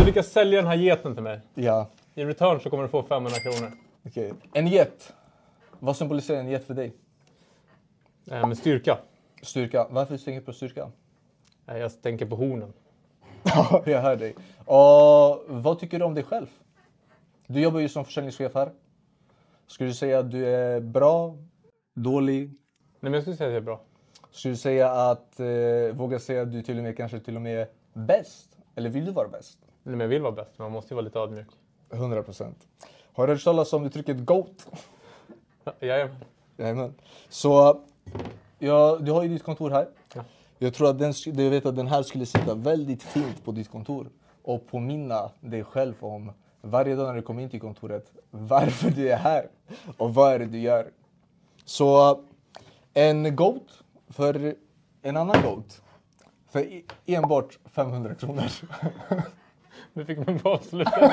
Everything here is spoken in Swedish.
du lyckas sälja den här geten till mig. Ja. I return så kommer du få 500 kronor. Okej. En get. Vad symboliserar en get för dig? Med styrka. Styrka. Varför tänker du på styrka? Jag tänker på hornen. Ja, jag hör dig. Och vad tycker du om dig själv? Du jobbar ju som försäljningschef här. Skulle du säga att du är bra? Dålig? Nej, men jag skulle säga att jag är bra. Skulle du säga att, våga säga att du till och med kanske till och med är bäst? Eller vill du vara bäst? Nej, men jag vill vara bäst, men man måste ju vara lite ödmjuk. 100%. Har du hört talas om uttrycket GOAT? Jajamän. Jajamän. Så, ja, du har ju ditt kontor här. Ja. Jag tror att jag vet att den här skulle sitta väldigt fint på ditt kontor. Och påminna dig själv om varje dag när du kommer in till kontoret. Varför du är här. Och vad är det du gör. Så en GOAT för en annan GOAT. För enbart 500 kronor. Nu fick man bara avsluta.